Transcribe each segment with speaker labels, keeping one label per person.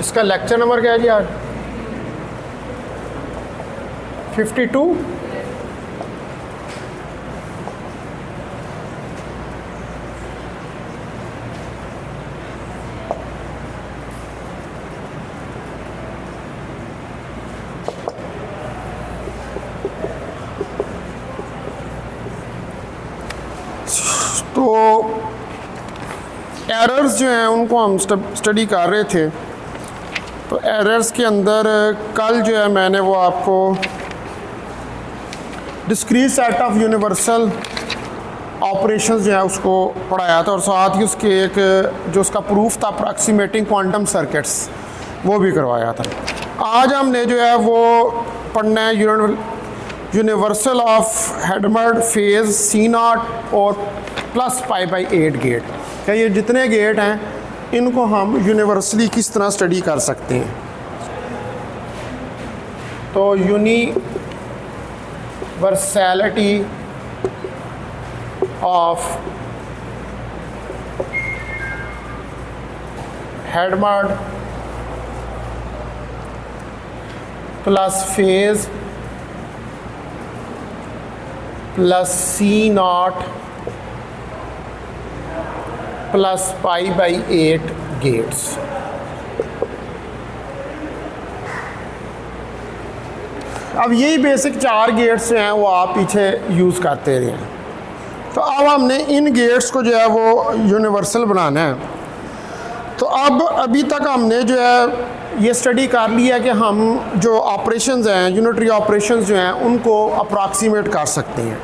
Speaker 1: इसका lecture number क्या है जी आज? 52। तो एरर्स जो हैं उनको हम स्टडी कर रहे थे। तो एरर्स के अंदर कल जो है मैंने वो आपको discrete set of universal operations जो है उसको पढ़ाया था, और साथ ही उसके एक जो उसका प्रूफ था अप्रॉक्सीमेटिंग क्वांटम सर्किट्स वो भी करवाया था। आज हमने जो है वो पढ़ना है universal of Hadamard phase C not और प्लस π/8 गेट। क्या ये जितने गेट हैं इनको हम यूनिवर्सली किस तरह स्टडी कर सकते हैं? तो universality of Hadamard plus phase plus C not plus π/8 gates. अब यही बेसिक 4 गेट्स हैं वो आप पीछे यूज़ करते रहे हैं। तो अब हमने इन गेट्स को जो है वो यूनिवर्सल बनाना है। तो अब अभी तक हमने जो है ये स्टडी कर लिया कि हम जो ऑपरेशंस हैं यूनिटरी ऑपरेशंस जो हैं उनको अप्रॉक्सीमेट कर सकते हैं,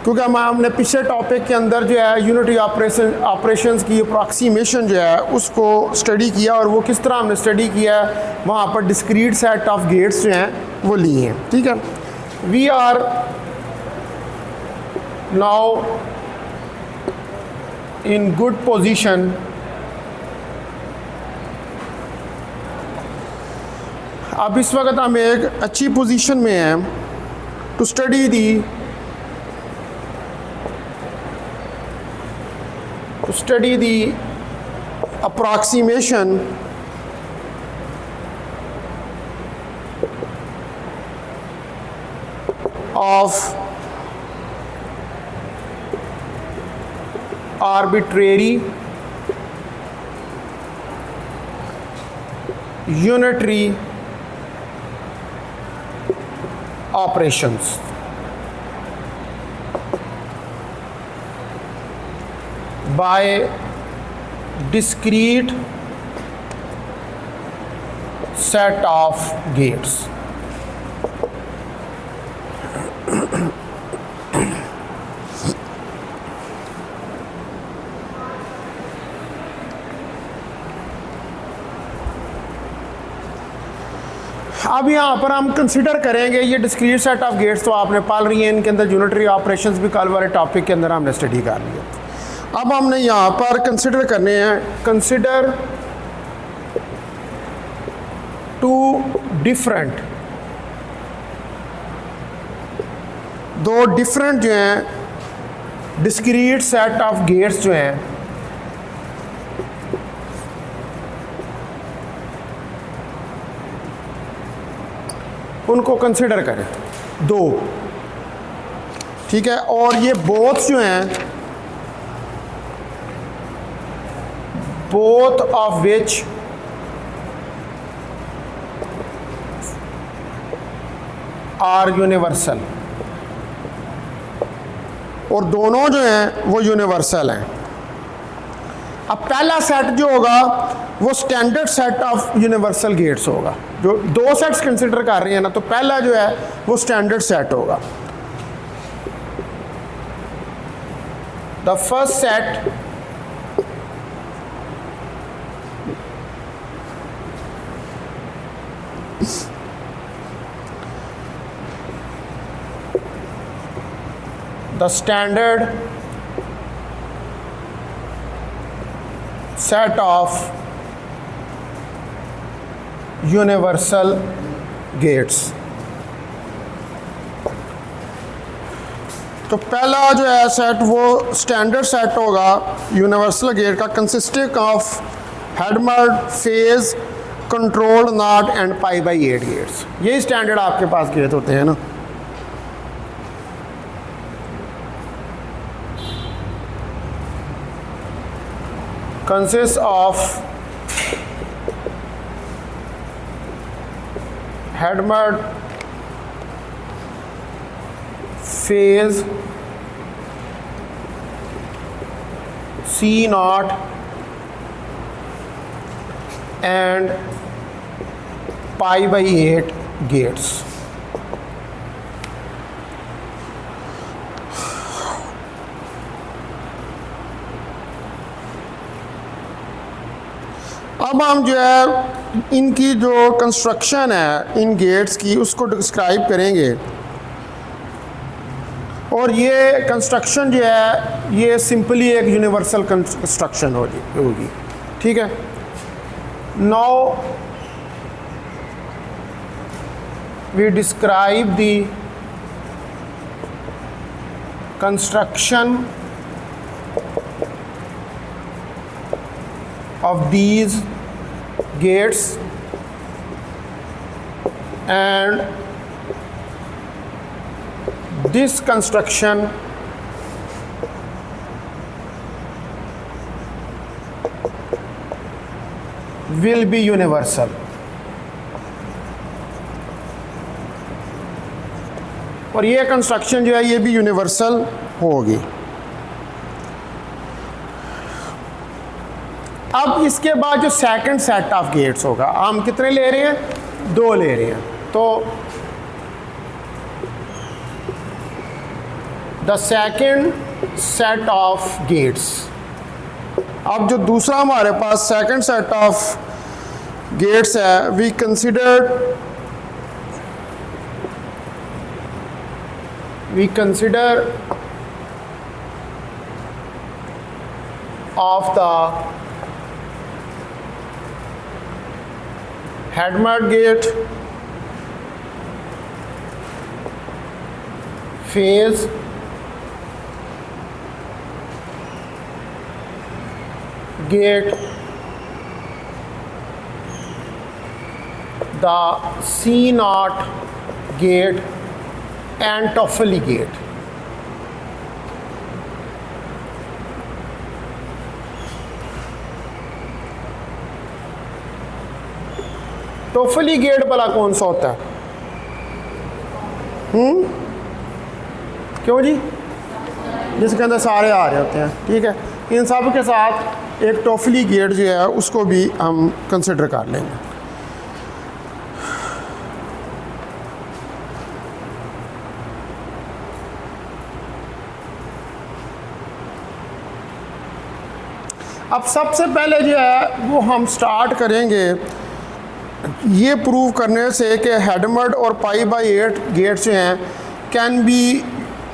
Speaker 1: क्योंकि हमने पिछले टॉपिक के अंदर जो है यूनिटरी ऑपरेशंस की अप्रॉक्सीमेशन जो है उसको स्टडी किया, और वो किस तरह हमने स्टडी किया है वहाँ पर डिस्क्रीट सेट ऑफ गेट्स जो हैं वो लिए हैं। ठीक है, we are now in good position अब इस वक्त हम एक अच्छी पोजीशन में हैं to study the approximation of arbitrary unitary operations by discrete set of gates। अब यहाँ पर हम कंसिडर करेंगे ये डिस्क्रीट सेट ऑफ गेट्स तो आपने पढ़ रही हैं, इनके अंदर यूनिटरी ऑपरेशंस भी कल वाले टॉपिक के अंदर हमने स्टडी कर लिया। अब हमने यहाँ पर कंसिडर करने हैं, कंसिडर टू डिफरेंट दो डिफरेंट जो हैं डिस्क्रीट सेट ऑफ गेट्स जो हैं उनको कंसिडर करें, दो। ठीक है, और ये बोथ जो हैं both of which are universal, और दोनों जो हैं वो यूनिवर्सल हैं। अब पहला सेट जो होगा वो standard set of universal gates होगा। जो दो सेट्स कंसिडर कर रहे हैं ना, तो पहला जो है वो स्टैंडर्ड सेट होगा। The first set the standard set of universal gates। तो पहला जो है सेट वो स्टैंडर्ड सेट होगा यूनिवर्सल गेट का, consisting of Hadamard, phase, control not and pi by 8 gates. यही स्टैंडर्ड आपके पास गेट होते हैं ना। Consist of Hadamard, phase, C naught and pi by 8 gates। अब हम जो है इनकी जो कंस्ट्रक्शन है इन गेट्स की उसको डिस्क्राइब करेंगे, और ये कंस्ट्रक्शन जो है ये सिंपली एक यूनिवर्सल कंस्ट्रक्शन होगी, ठीक है। Now we describe the construction of these gates and this construction will be universal। और ये कंस्ट्रक्शन जो है ये भी यूनिवर्सल होगी। अब इसके बाद जो सेकंड सेट ऑफ गेट्स होगा, हम कितने ले रहे हैं? 2 ले रहे हैं। तो the second set of gates, अब जो दूसरा हमारे पास सेकंड सेट ऑफ गेट्स है, we consider of the Hadamard gate, phase, gate, the C naught gate and Toffoli gate. Toffoli gate भला कौन सा होता है? क्यों जी? जिसके अंदर सारे आ रहे होते हैं, ठीक है। इन सब के साथ एक टॉफली गेट जो है उसको भी हम कंसिडर कर लेंगे। अब सबसे पहले जो है वो हम स्टार्ट करेंगे ये प्रूव करने से कि हेडमर्ड और पाई बाई 8 गेट्स जो हैं can be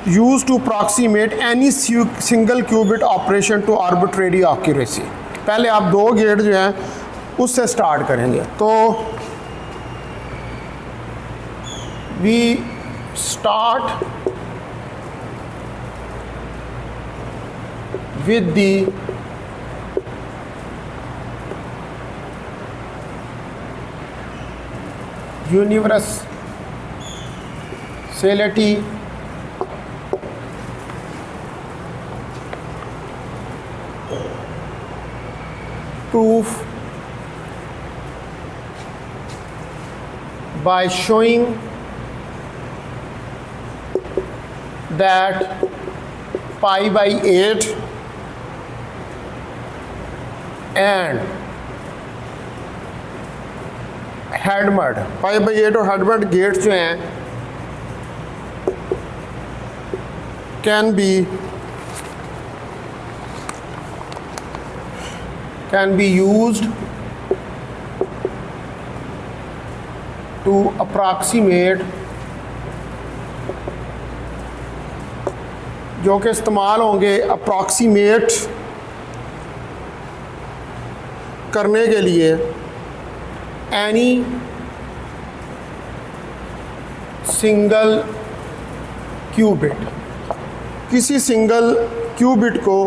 Speaker 1: use to approximate any single qubit operation to arbitrary accuracy. पहले आप 2 गेट जो हैं उससे स्टार्ट करेंगे। तो we start with the universality proof by showing that pi by 8 and Hadamard, pi by 8 और हेडमर्ड गेट्स जो हैं can be used to approximate, जो कि इस्तेमाल होंगे अप्रॉक्सीमेट करने के लिए एनी सिंगल क्यूबिट, किसी सिंगल क्यूबिट को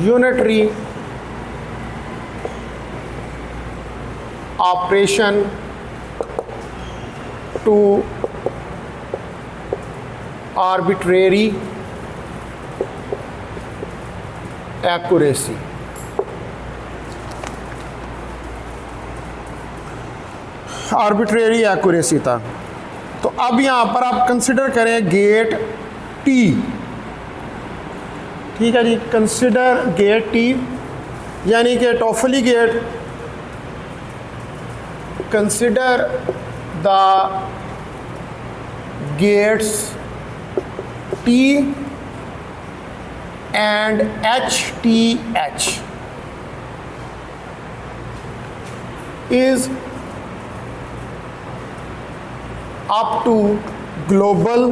Speaker 1: unitary operation to arbitrary accuracy। Arbitrary accuracy था। तो अब यहाँ पर आप कंसिडर करें गेट टी, ठीक है जी, कंसिडर गेट टी यानी कि Toffoli gate, consider the gates T and H T H is up to global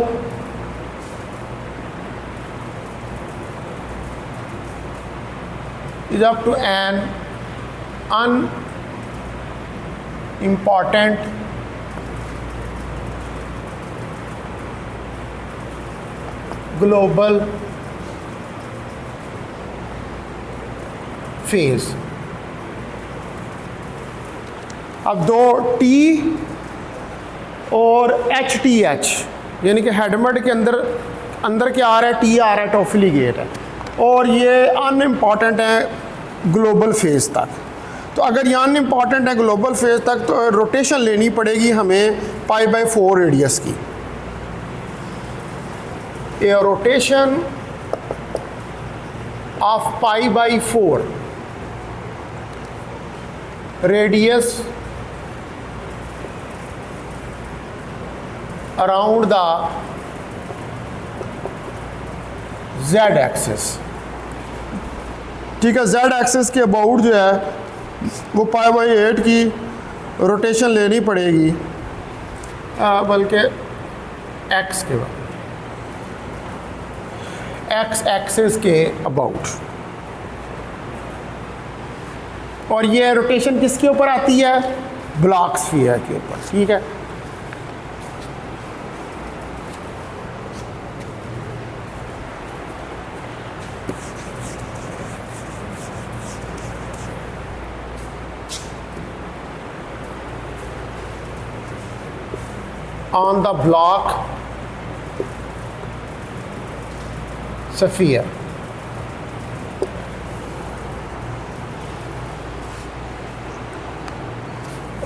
Speaker 1: is up to an unimportant global phase। अब दो टी और एच टी एच यानी कि हेडमड के अंदर क्या आ रहा है, टी आ रहा है, टॉफली गेट है, और ये अनइम्पॉर्टेंट है ग्लोबल फेज तक। तो अगर ये अनइम्पॉर्टेंट है ग्लोबल फेज तक तो रोटेशन लेनी पड़ेगी हमें π/4 रेडियस की। A rotation of π/4 radius around the Z axis, ठीक है, जेड एक्सिस के अबाउट जो है वो π/8 की रोटेशन लेनी पड़ेगी, बल्कि एक्स के एक्स एक्सिस के अबाउट। और ये रोटेशन किसके ऊपर आती है, ब्लॉक स्फीयर के ऊपर, ठीक है। on the block sphere।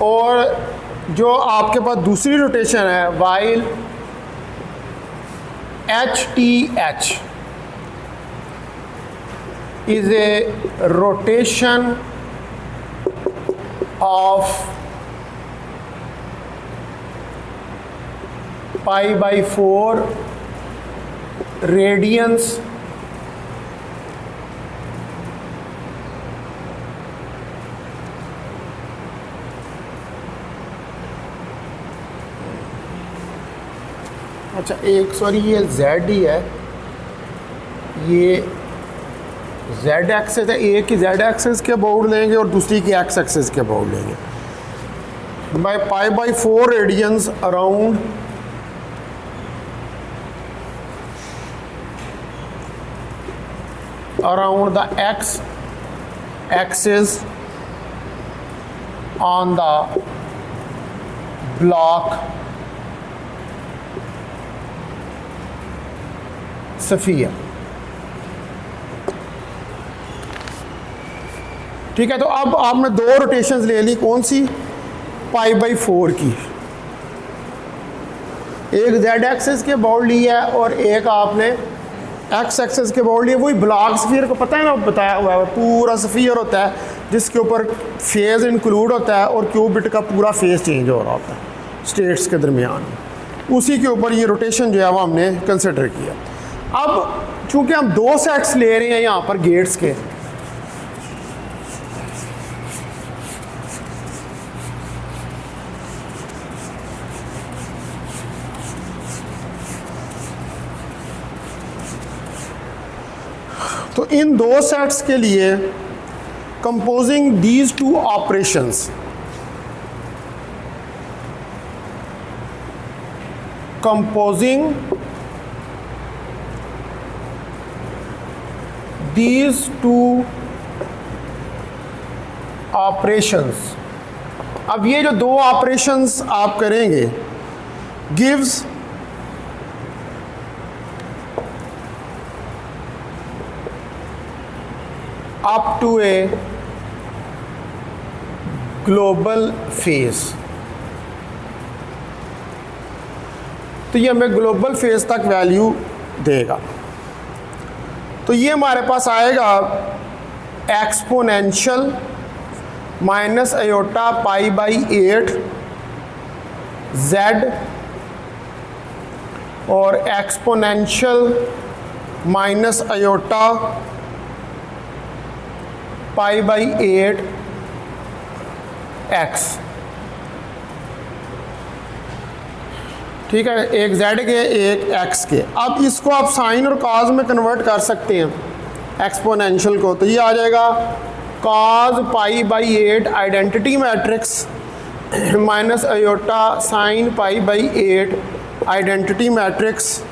Speaker 1: और जो आपके पास दूसरी रोटेशन है while H T H is a rotation of π/4 radians अच्छा एक सॉरी ये Z ही है, ये Z एक्सेस है, एक की Z एक्सेस के अबाउट लेंगे और दूसरी की X एक्सेस के अबाउट लेंगे। By π/4 radians around the X axis on the block sphere। ठीक है, तो अब आपने दो रोटेशंस ले ली, कौन सी, π/4 की, एक Z एक्सिस के अबाउट ली है और एक आपने एक्स एक्सेस के अबाउट लिए। वही ब्लॉक स्फीयर को पता है ना, बताया हुआ है, पूरा स्फीयर होता है जिसके ऊपर फेज़ इंक्लूड होता है और क्यूबिट का पूरा फेज़ चेंज हो रहा होता है स्टेट्स के दरमियान, उसी के ऊपर ये रोटेशन जो है वो हमने कंसिडर किया। अब चूंकि हम दो सेट्स ले रहे हैं यहाँ पर गेट्स के, तो इन दो सेट्स के लिए composing these two operations, composing these two operations, अब ये जो दो ऑपरेशंस आप करेंगे gives up to a global phase, तो ये हमें ग्लोबल फेज तक वैल्यू देगा। तो ये हमारे पास आएगा exponential minus iota pi by 8 Z और exponential minus iota pi by 8 X. ठीक है, एक z के एक x के। अब इसको आप साइन और कॉज में कन्वर्ट कर सकते हैं एक्सपोनेंशियल को, तो ये आ जाएगा cos pi by 8 identity matrix minus iota sine pi by 8 identity matrix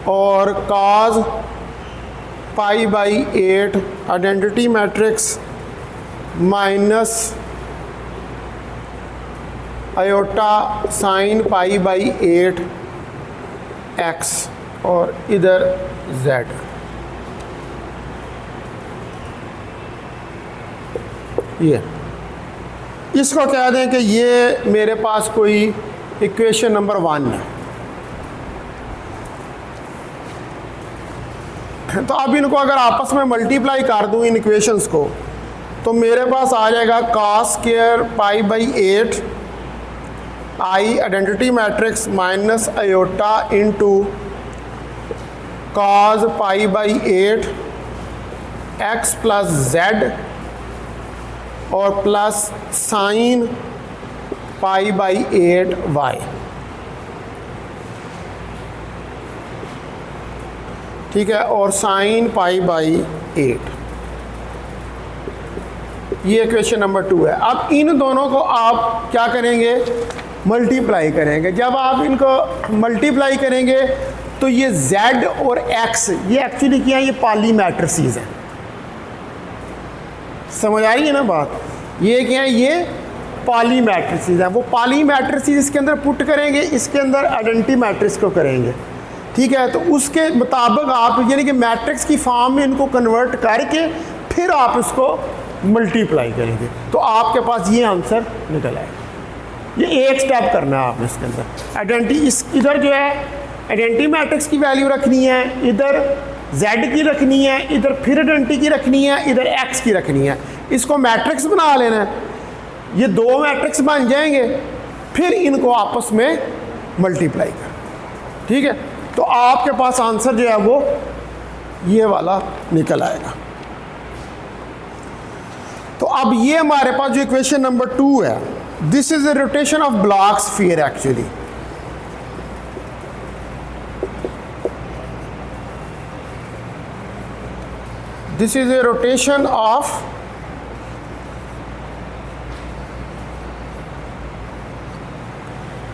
Speaker 1: और cos pi by 8 identity matrix minus iota sine pi by 8 X और इधर z। ये इसको कह दें कि ये मेरे पास कोई इक्वेशन नंबर 1 है। तो अब इनको अगर आपस में मल्टीप्लाई कर दूं इन इक्वेशंस को, तो मेरे पास आ जाएगा cos square pi by 8 I identity matrix minus iota into cos pi by 8 X plus Z और plus sine pi by 8 Y. ठीक है, और साइन पाई बाई 8। ये इक्वेशन नंबर 2 है। अब इन दोनों को आप क्या करेंगे, मल्टीप्लाई करेंगे। जब आप इनको मल्टीप्लाई करेंगे तो ये z और x ये एक्चुअली क्या है, ये पाली मैट्रिसेस हैं। समझ आ रही है ना बात? ये क्या है, ये पाली मैट्रिसेस हैं। वो पाली मैट्रिसेस इसके अंदर पुट करेंगे, इसके अंदर आइडेंटिटी मैट्रिक्स को करेंगे। ठीक है, तो उसके मुताबिक आप यानी कि मैट्रिक्स की फॉर्म में इनको कन्वर्ट करके फिर आप इसको मल्टीप्लाई करेंगे, तो आपके पास ये आंसर निकल आएगा। ये एक स्टेप करना है आपने इसके अंदर। आइडेंटिटी इधर जो है आइडेंटिटी मैट्रिक्स की वैल्यू रखनी है, इधर z की रखनी है, इधर फिर आइडेंटिटी की रखनी है, इधर x की रखनी है। इसको मैट्रिक्स बना लेना है। ये दो मैट्रिक्स बन जाएंगे, फिर इनको आपस में मल्टीप्लाई कर। ठीक है, तो आपके पास आंसर जो है वो ये वाला निकल आएगा। तो अब ये हमारे पास जो इक्वेशन नंबर 2 है, this is the rotation of block sphere actually. This is a rotation of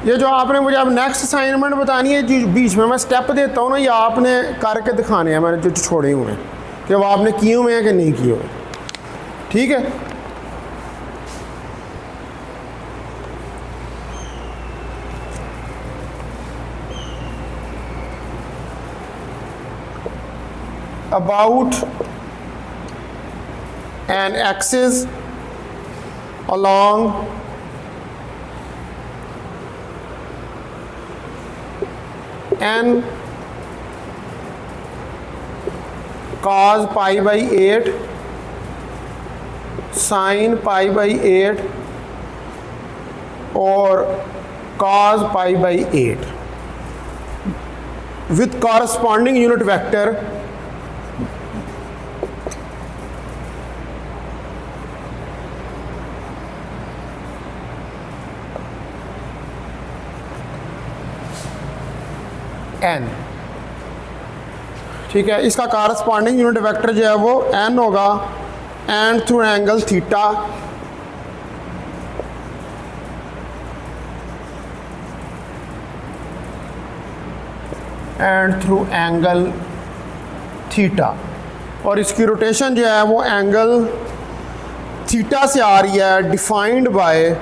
Speaker 1: ये जो आपने मुझे अब नेक्स्ट असाइनमेंट बतानी है, जो बीच में मैं स्टेप देता हूँ ना, ये आपने करके दिखाने हैं मैंने जो छोड़े हुए हैं, कि वो आपने किए हुए हैं कि नहीं किए हुए। ठीक है, about an axis along n cos pi by 8 sin pi by 8 और cos pi by 8 with corresponding unit vector n। ठीक है, इसका कारस्पॉन्डिंग यूनिट वेक्टर जो है वो n होगा, and through angle theta and through angle theta. और इसकी रोटेशन जो है वो एंगल थीटा से आ रही है, defined by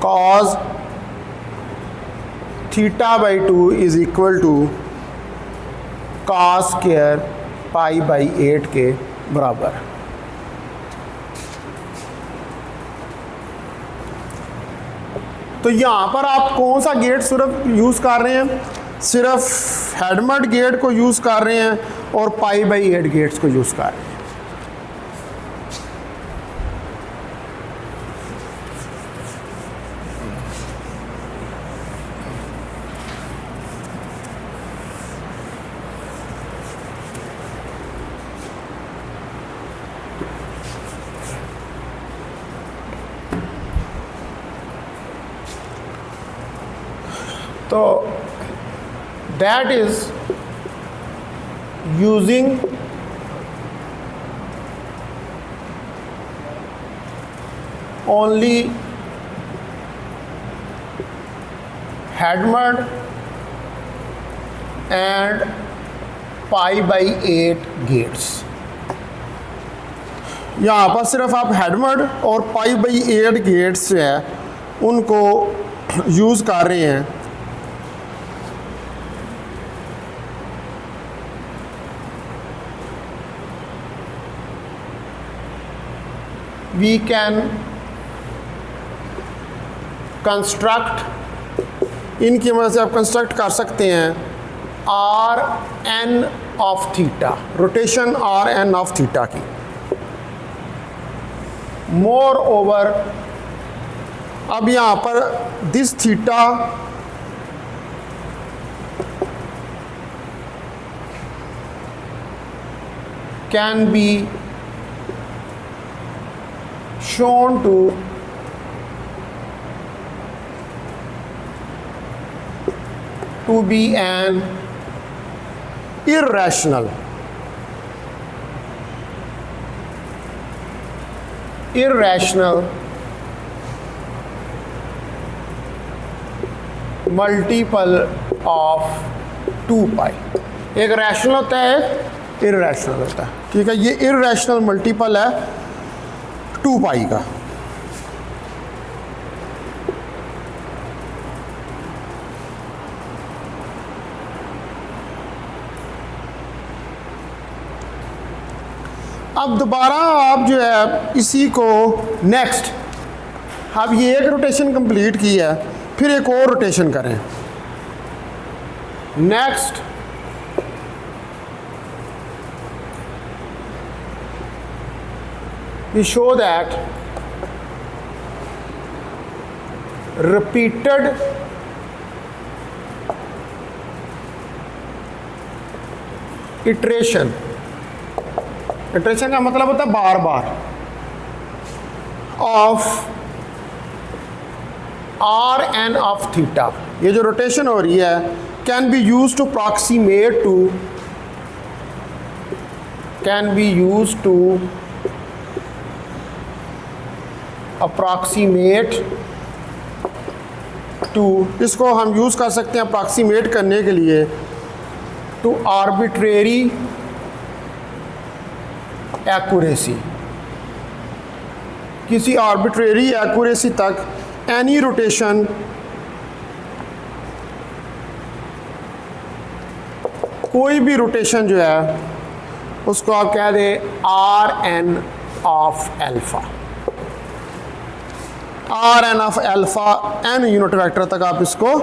Speaker 1: cos theta by 2 is equal to cos square pi by 8 के बराबर। तो यहाँ पर आप कौन सा गेट सिर्फ यूज़ कर रहे हैं? सिर्फ हेडमट गेट को यूज़ कर रहे हैं और पाई बाई 8 गेट्स को यूज़ कर रहे हैं। तो that is using only head mud and pi by 8 gates। यहाँ पर सिर्फ आप हेड मड और पाई बाई 8 गेट्स जो है उनको यूज़ कर रहे हैं। We can construct, इनकी मदद से आप कंस्ट्रक्ट कर सकते हैं R N of theta, rotation R N of theta की। मोर ओवर अब यहाँ पर this theta can be shown to be an irrational multiple of 2 pi. एक रैशनल होता है, एक इररेशनल होता है। ठीक है, ये इररेशनल मल्टीपल है 2 पाई का। अब दोबारा आप जो है इसी को नेक्स्ट, अब ये एक रोटेशन कंप्लीट की है, फिर एक और रोटेशन करें। Next we show that repeated iteration का मतलब होता है बार बार of R N of theta. ये जो रोटेशन हो रही है can be use to approximate to इसको हम यूज़ कर सकते हैं अप्रॉक्सीमेट करने के लिए टू आर्बिट्रेरी एक्यूरेसी, किसी आर्बिट्रेरी एक्यूरेसी तक एनी रोटेशन कोई भी रोटेशन जो है उसको आप कह दें R N of alpha. R N of alpha N unit vector तक आप इसको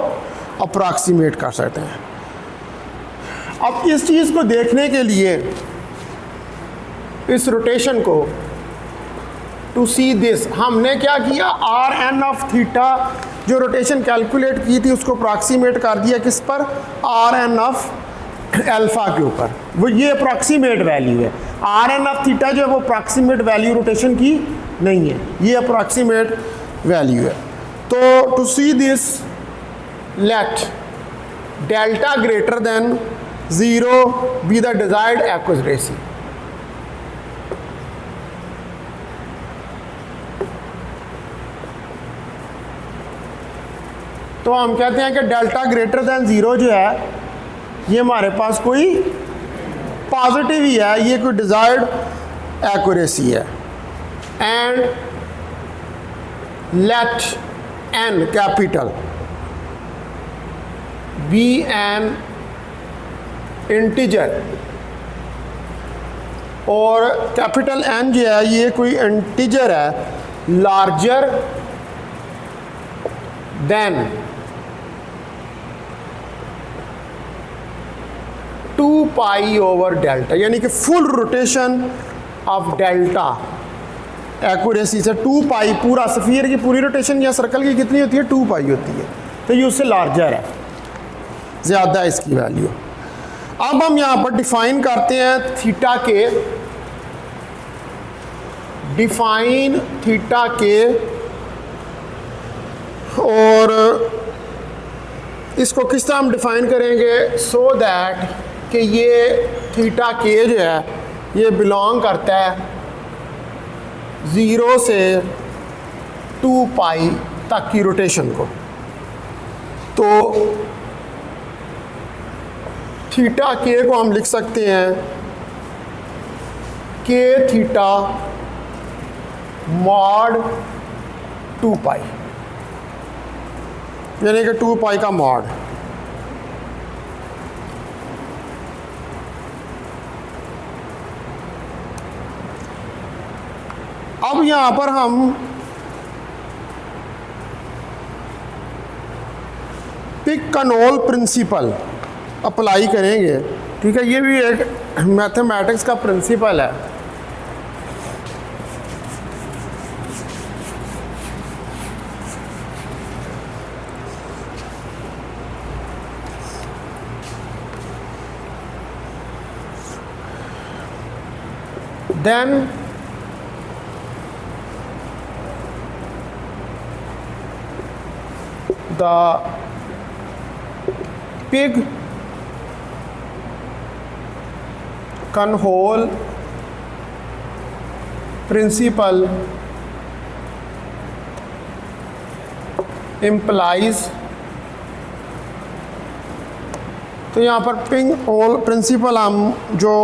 Speaker 1: अप्रॉक्सीमेट कर सकते हैं। अब इस चीज़ को देखने के लिए इस रोटेशन को टू सी दिस हमने क्या किया, आर एन ऑफ थीटा जो रोटेशन कैलकुलेट की थी उसको अप्रॉक्सीमेट कर दिया किस पर, आर एन ऑफ एल्फा के ऊपर। वो ये अप्रॉक्सीमेट वैल्यू है। आर एन ऑफ थीटा जो है वो अप्रॉक्सीमेट वैल्यू रोटेशन की नहीं है, ये अप्रॉक्सीमेट वैल्यू है। तो to see this let delta greater than 0 be the desired accuracy. तो हम कहते हैं कि डेल्टा ग्रेटर दैन ज़ीरो जो है ये हमारे पास कोई पॉजिटिव ही है, ये कोई डिज़ायर्ड एक्यूरेसी है। And let n capital be an integer, और कैपिटल N जो है ये कोई इंटीजर है larger than 2 pi over delta, यानी कि full rotation of delta accuracy से 2 पाई, पूरा स्फीयर की पूरी रोटेशन या सर्कल की कितनी होती है 2 पाई होती है, तो ये उससे लार्जर है, ज़्यादा है इसकी वैल्यू। अब हम यहाँ पर डिफाइन करते हैं थीटा के, डिफाइन थीटा के, और इसको किस तरह हम डिफाइन करेंगे, सो दैट कि ये थीटा के जो है ये बिलोंग करता है 0 से 2 पाई तक की रोटेशन को। तो थीटा के को हम लिख सकते हैं के थीटा मॉड 2 पाई, यानी कि 2 पाई का मॉड। अब यहाँ पर हम पिक-कनोल प्रिंसिपल अप्लाई करेंगे, ठीक है, ये भी एक मैथमेटिक्स का प्रिंसिपल है। Then the Pig-Kernol principle implies, तो यहाँ पर पिग-कनोल प्रिंसिपल हम जो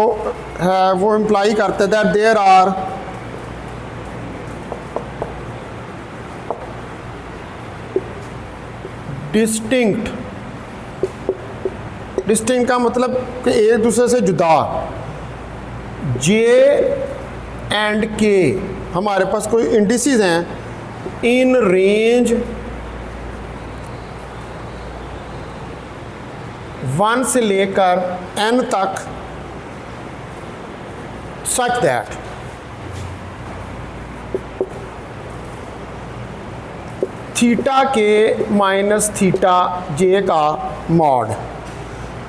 Speaker 1: है वो इम्प्लाई करते दैट देयर आर डिस्टिंक्ट का मतलब कि एक दूसरे से जुदा जे एंड के हमारे पास कोई इंडिसेस हैं इन रेंज 1 से लेकर n तक, such that थीटा के माइनस थीटा जे का मॉड,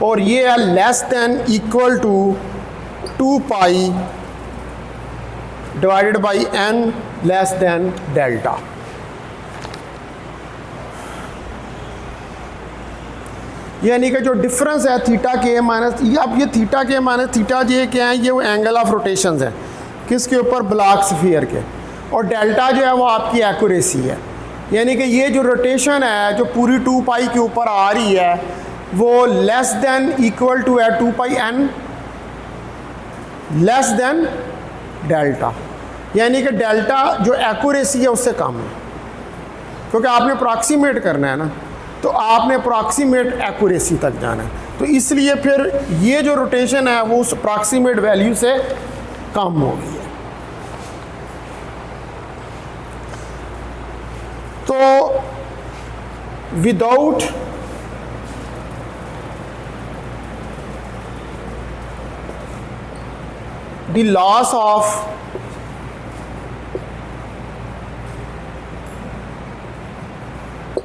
Speaker 1: और ये है less than equal to 2 pi divided by n less than delta. यानी कि जो डिफरेंस है थीटा के माइनस, अब ये थीटा के माइनस थीटा जे क्या है, ये वो एंगल ऑफ रोटेशंस है किसके ऊपर, ब्लैक स्फीयर के, और डेल्टा जो है वो आपकी एक्यूरेसी है। यानी कि ये जो रोटेशन है जो पूरी 2 पाई के ऊपर आ रही है वो लेस देन इक्वल टू है 2 पाई n लेस देन डेल्टा, यानी कि डेल्टा जो एक्यूरेसी है उससे कम है, क्योंकि आपने अप्रॉक्सीमेट करना है ना, तो आपने अप्रॉक्सीमेट एक्यूरेसी तक जाना है, तो इसलिए फिर ये जो रोटेशन है वो उस अप्रॉक्सीमेट वैल्यू से कम होगी। तो without the loss of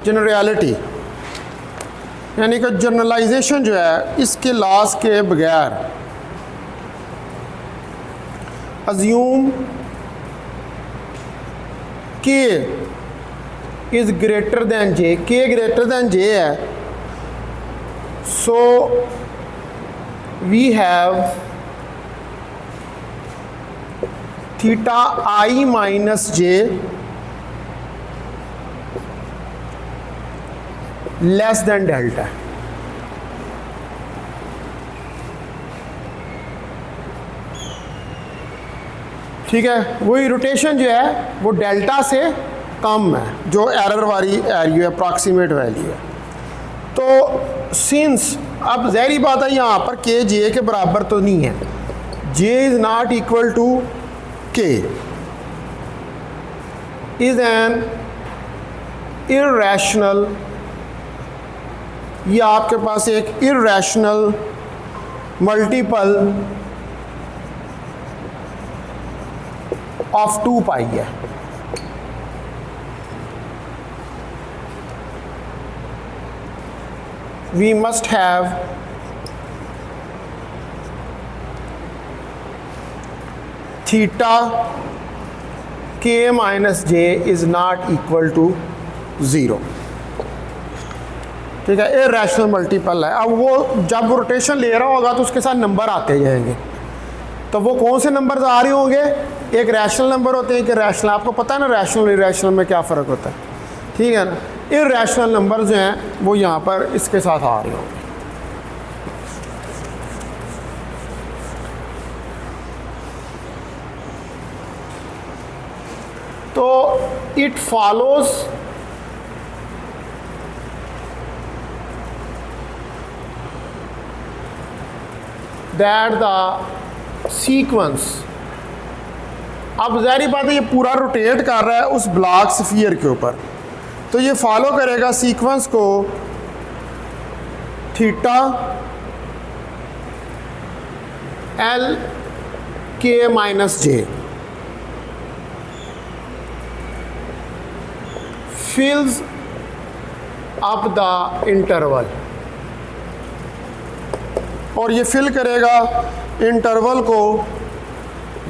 Speaker 1: generality, यानी कि जनरलाइजेशन जो है इसके लॉस के बगैर, अज्यूम के इज ग्रेटर दैन जे, के ग्रेटर दैन जे है, so we have theta I minus J less than delta. ठीक है, वही रोटेशन जो है वो डेल्टा से कम है, जो एरर वाली एरियो है, अप्रॉक्सीमेट वैल्यू है। तो सिंस अब ज़ाहिरी बात है यहाँ पर के जे के बराबर तो नहीं है, जे इज़ नॉट इक्वल टू के, इज़ एन इर्रेशनल, ये आपके पास एक इर्रेशनल मल्टीपल ऑफ 2 पाई है। We must have theta k minus j is not equal to 0। ठीक है, इर्रेशनल मल्टीपल है। अब वो जब रोटेशन ले रहा होगा तो उसके साथ नंबर आते जाएंगे, तो वो कौन से नंबर आ रहे होंगे, एक रैशनल नंबर होते हैं, एक इर्रेशनल। आपको पता है ना रैशनल इर्रेशनल में क्या फ़र्क होता है, ठीक है ना। इर्रेशनल नंबर जो हैं वो यहाँ पर इसके साथ आ रहे होंगे। तो it follows that the sequence, अब ज़ाहिर बात है ये पूरा रोटेट कर रहा है उस ब्लॉक स्फीयर के ऊपर, तो ये फॉलो करेगा सीक्वेंस को थीटा एल के minus J, फिल्स up the interval, और ये फिल करेगा इंटरवल को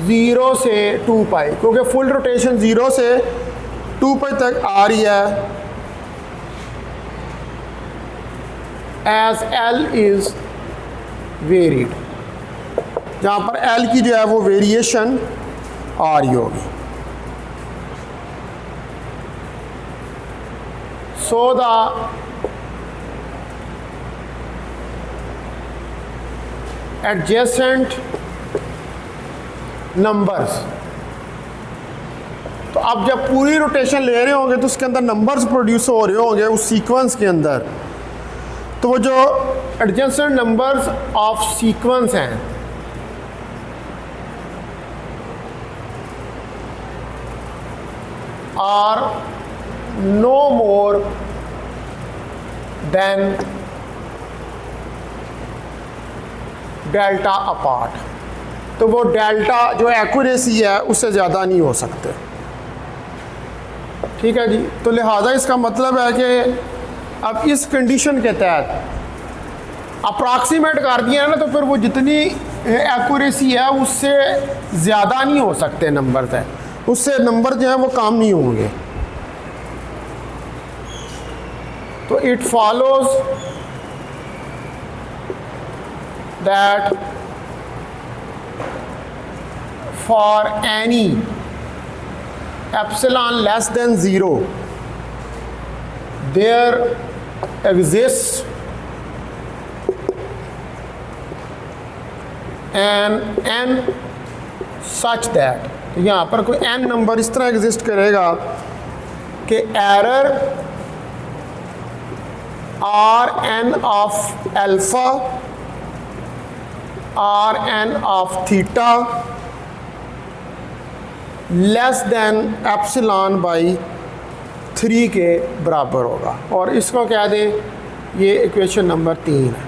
Speaker 1: 0 से 2 पाई, क्योंकि फुल रोटेशन 0 से 2 पाई तक आ रही है, एज एल इज वेरीड, जहाँ पर एल की जो है वो वेरिएशन आ रही होगी। सो द एडजेसेंट नंबर्स, तो अब जब पूरी रोटेशन ले रहे होंगे तो उसके अंदर नंबर्स प्रोड्यूस हो रहे होंगे उस सीक्वेंस के अंदर, तो वो जो एडजेसेंट नंबर्स ऑफ सीक्वेंस हैं are no more than delta apart, तो वो डेल्टा जो एक्यूरेसी है उससे ज़्यादा नहीं हो सकते। ठीक है जी, तो लिहाजा इसका मतलब है कि अब इस कंडीशन के तहत अप्रॉक्सीमेट कर दिया है ना, तो फिर वो जितनी एक्यूरेसी है उससे ज़्यादा नहीं हो सकते नंबर है, उससे नंबर जो है वो कम नहीं होंगे। तो it follows that for any epsilon less than 0 there exists an n such that, तो यहाँ पर कोई n नंबर इस तरह एग्जिस्ट करेगा कि error R N of alpha R N of theta less than epsilon by 3 के बराबर होगा, और इसको क्या दें, ये इक्वेशन नंबर 3 है।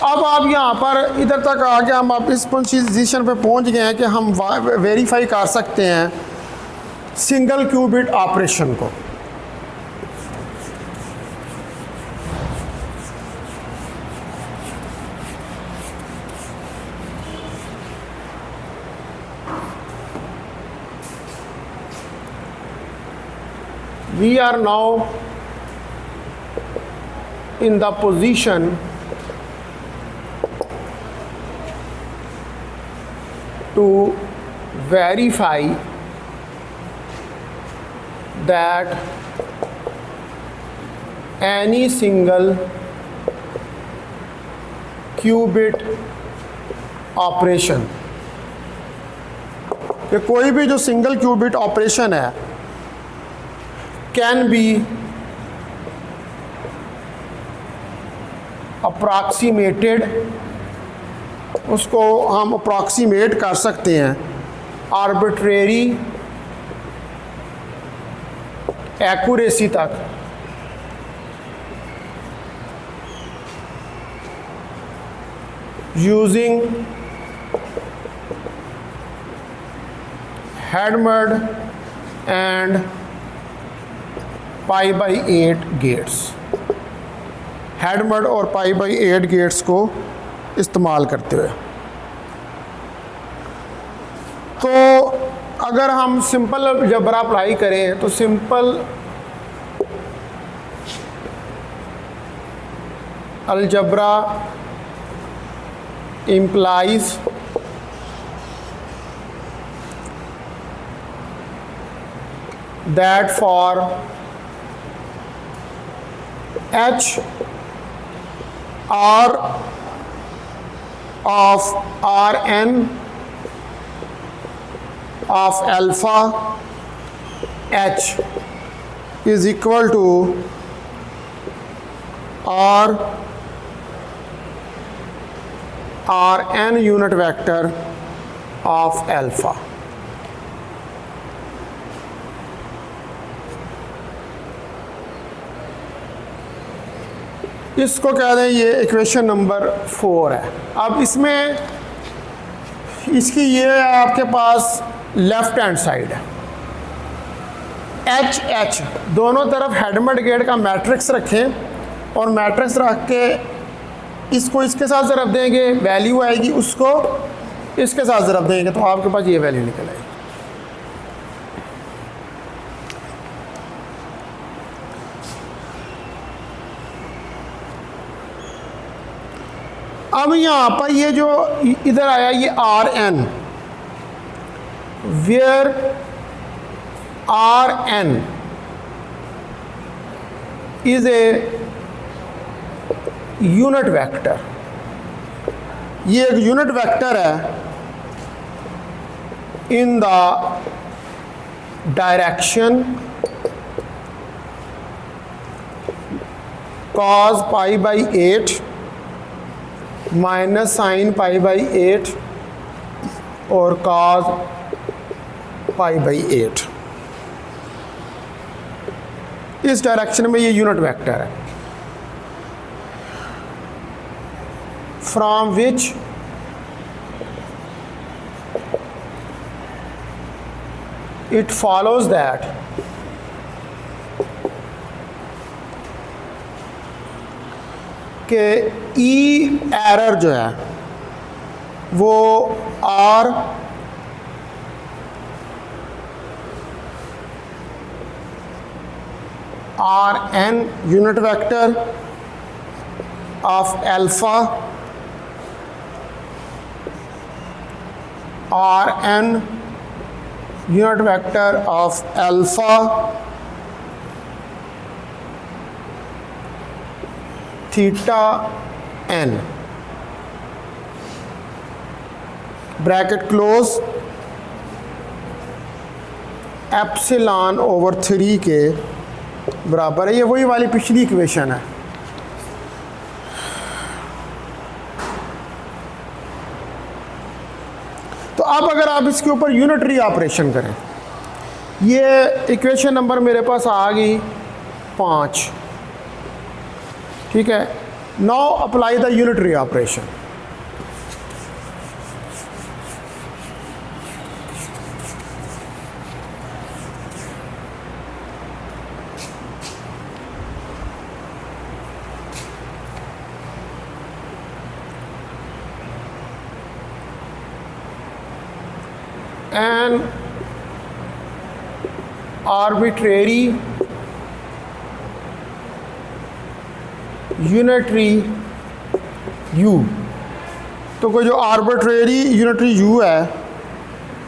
Speaker 1: अब आप यहाँ पर इधर तक आके हम आप इस पोजीशन पे पहुँच गए हैं कि हम वेरीफाई कर सकते हैं सिंगल क्यूबिट ऑपरेशन को। we are now in the position to verify that any single qubit operation, कि कोई भी जो सिंगल क्यूबिट ऑपरेशन है कैन बी अप्रॉक्सीमेटेड, उसको हम अप्रॉक्सीमेट कर सकते हैं आर्बिट्रेरी एक्यूरेसी तक, using Hadamard and π/8 gates, Hadamard और π/8 गेट्स को इस्तेमाल करते हुए। तो अगर हम सिंपल अलजबरा अप्लाई करें तो simple algebra implies that for h r of Rn of alpha h is equal to Rn unit vector of alpha। इसको कह दें ये इक्वेशन नंबर 4 है। अब इसमें इसकी ये आपके पास लेफ्ट हैंड साइड है, एच एच दोनों तरफ हेडमर्ड गेट का मैट्रिक्स रखें और मैट्रिक्स रख के इसको इसके साथ ज़रब देंगे, वैल्यू आएगी, उसको इसके साथ ज़रब देंगे तो आपके पास ये वैल्यू निकल आएगी। अब यहाँ पर ये जो इधर आया ये R N, where R N is a unit vector, ये एक यूनिट वेक्टर है in the direction cos π/8 minus sine π/8 और cos π/8, इस डायरेक्शन में ये यूनिट वेक्टर है, from which it follows that कि ई एरर जो है वो R N unit vector of alpha, R N unit vector of alpha theta N, bracket close, epsilon over 3 के बराबर है। ये वही वाली पिछली इक्वेशन है। तो अब अगर आप इसके ऊपर यूनिटरी ऑपरेशन करें, ये इक्वेशन नंबर मेरे पास आ गई 5, ठीक है। Now apply the unitary operation. An arbitrary unitary U, तो कोई जो आर्बिट्रेरी यूनिटरी यू है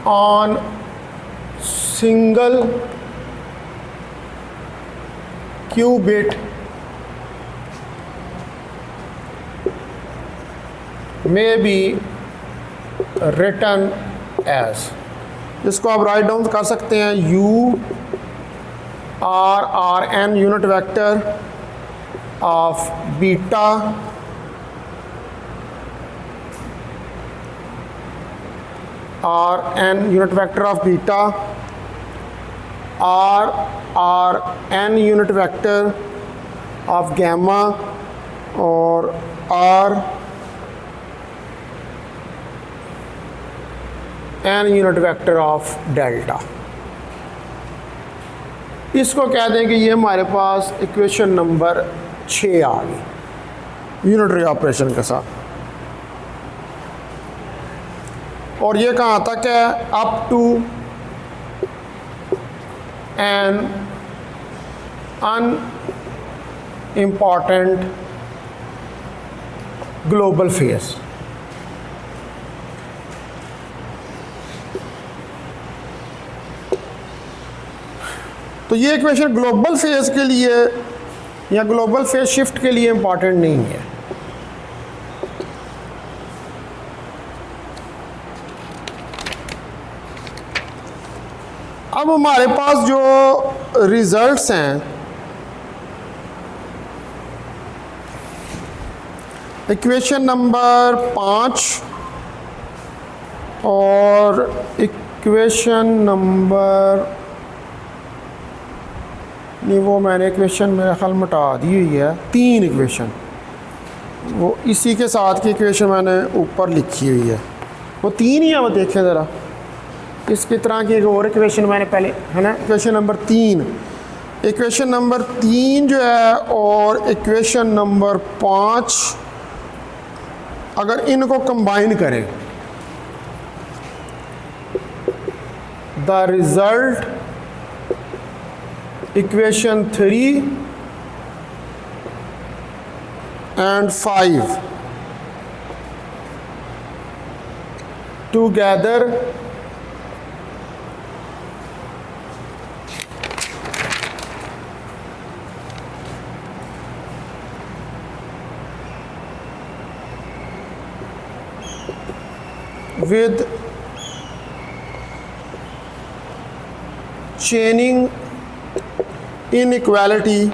Speaker 1: ऑन सिंगल क्यूबिट में बी रिटन एज, इसको आप राइट डाउन कर सकते हैं U R N unit vector of beta R N unit vector of beta R N unit vector of gamma और R N unit vector of delta. इसको कह दें कि ये हमारे पास इक्वेशन नंबर 6 आ गई यूनिटरी ऑपरेशन के साथ। और ये कहाँ तक है? Up to an unimportant global phase. तो ये इक्वेशन ग्लोबल फेज के लिए या ग्लोबल फेज शिफ्ट के लिए इंपॉर्टेंट नहीं है। अब हमारे पास जो रिजल्ट्स हैं, इक्वेशन नंबर 5 और इक्वेशन नंबर, नहीं वो मैंने इक्वेशन मेरे ख्याल मिटा दी हुई है, 3 इक्वेशन, वो इसी के साथ की इक्वेशन मैंने ऊपर लिखी हुई है, वो 3 ही है। वो देखें ज़रा, इसकी तरह की एक और इक्वेशन मैंने पहले, है ना, इक्वेशन नंबर 3, इक्वेशन नंबर 3 जो है और इक्वेशन नंबर 5 अगर इनको कंबाइन करें, the result equation 3 and 5 together with chaining inequality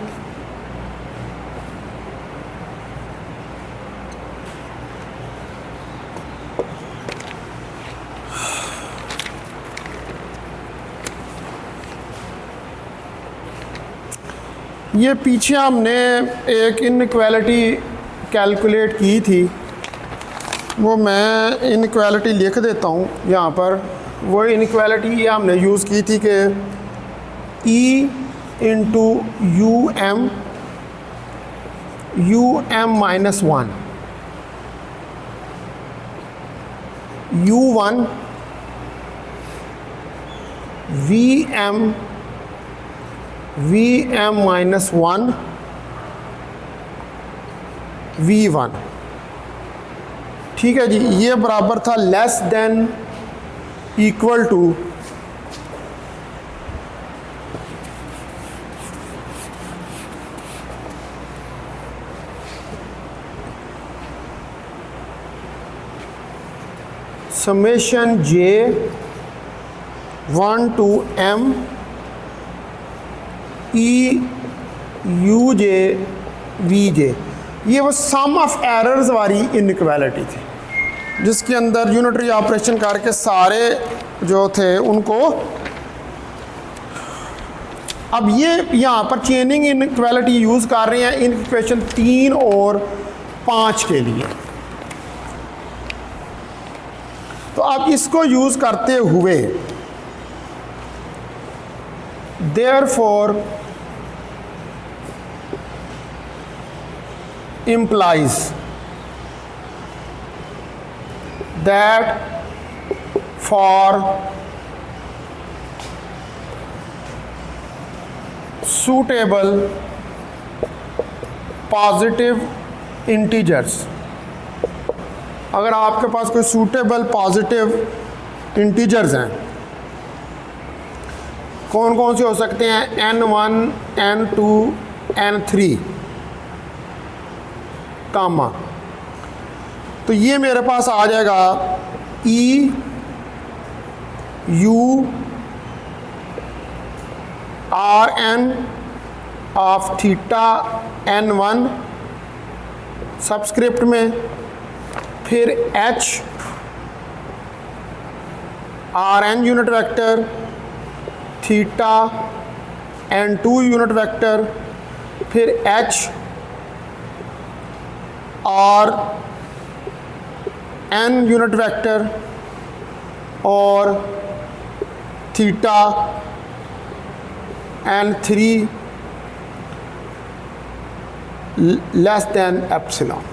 Speaker 1: ये पीछे हमने एक इनइक्वालिटी कैलकुलेट की थी, वो मैं इनइक्वालिटी लिख देता हूँ यहाँ पर। वो इनइक्वालिटी ये हमने यूज़ की थी कि E into U M minus 1 U1 VM minus 1 V1, ठीक है जी। ये बराबर था less than equal to summation j 1 to m E U J V J। ये वो सम ऑफ एरर्स वाली इनइक्वालिटी थी जिसके अंदर यूनिटरी ऑपरेशन करके सारे जो थे उनको, अब ये यहाँ पर चेनिंग इनइक्वालिटी यूज़ कर रहे हैं इन इक्वेशन 3 और 5 के लिए। तो अब इसको यूज़ करते हुए therefore implies that for suitable positive integers. अगर आपके पास कोई सूटेबल पॉजिटिव इंटीजर्स हैं, कौन कौन से हो सकते हैं, n1 n2 n3 कामा, तो ये मेरे पास आ जाएगा E U R N of theta n1 subscript में, फिर H R N unit vector, theta n2 unit vector, फिर H R N unit vector और theta n3 less than epsilon.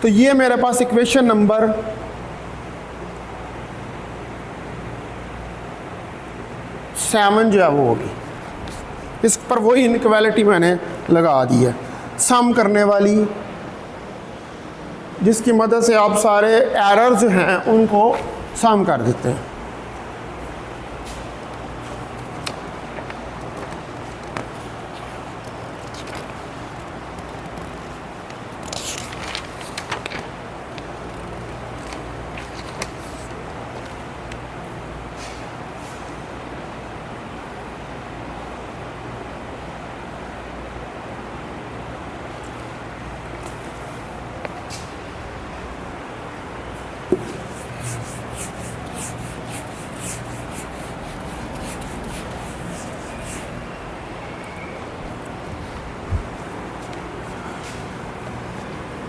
Speaker 1: तो ये मेरे पास इक्वेशन नंबर 7 जो है वो होगी। इस पर वही इनइक्वालिटी मैंने लगा दी है, सम करने वाली, जिसकी मदद से आप सारे एरर जो हैं उनको सम कर देते हैं।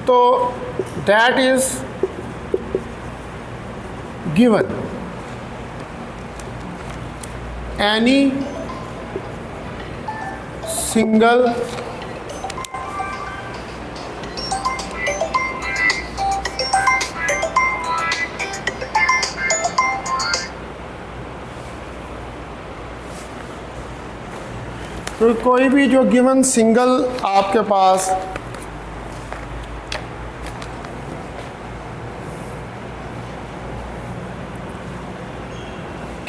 Speaker 1: तो that is given any single तो कोई भी जो गिवन सिंगल आपके पास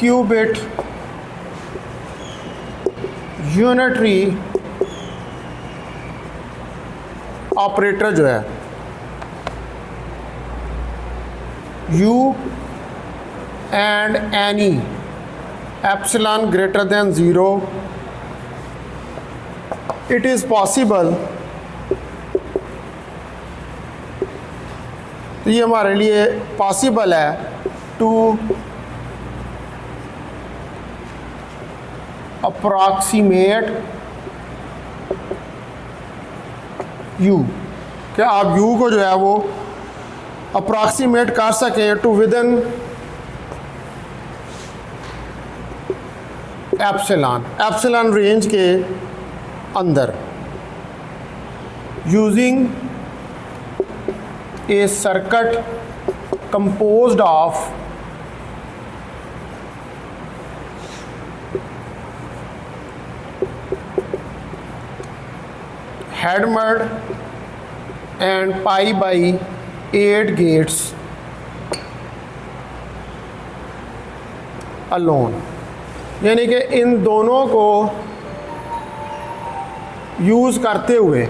Speaker 1: क्यूबिट यूनिटरी ऑपरेटर जो है u and any epsilon greater than 0, it is possible, तो ये हमारे लिए पॉसिबल है टू अप्रॉक्सीमेट u, कि आप u को जो है वो अप्रॉक्सीमेट कर सकें टू विदन एप्सिलॉन रेंज के अंदर, using A circuit composed of Hadamard and pi by 8 gates alone, यानी कि इन दोनों को यूज़ करते हुए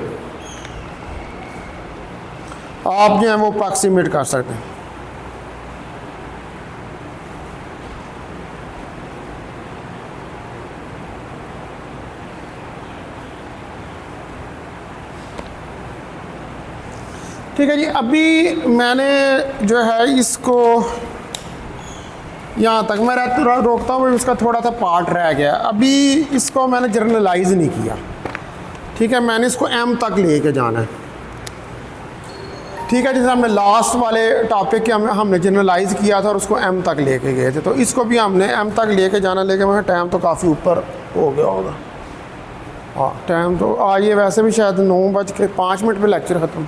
Speaker 1: आप जो है वो अप्रॉक्सीमेट कर सकते हैं। ठीक है जी, अभी मैंने जो है इसको यहाँ तक मैं रोकता हूँ, इसका थोड़ा सा पार्ट रह गया। अभी इसको मैंने जर्नलाइज नहीं किया, ठीक है, मैंने इसको एम तक लेके जाना है। ठीक है, जैसे हमने लास्ट वाले टॉपिक के हमने जनरलाइज किया था और उसको एम तक लेके गए थे, तो इसको भी हमने एम तक लेके जाना, लेकिन मैं टाइम तो काफ़ी ऊपर हो गया होगा। हाँ, टाइम तो ये वैसे भी शायद 9:05 पे लेक्चर ख़त्म।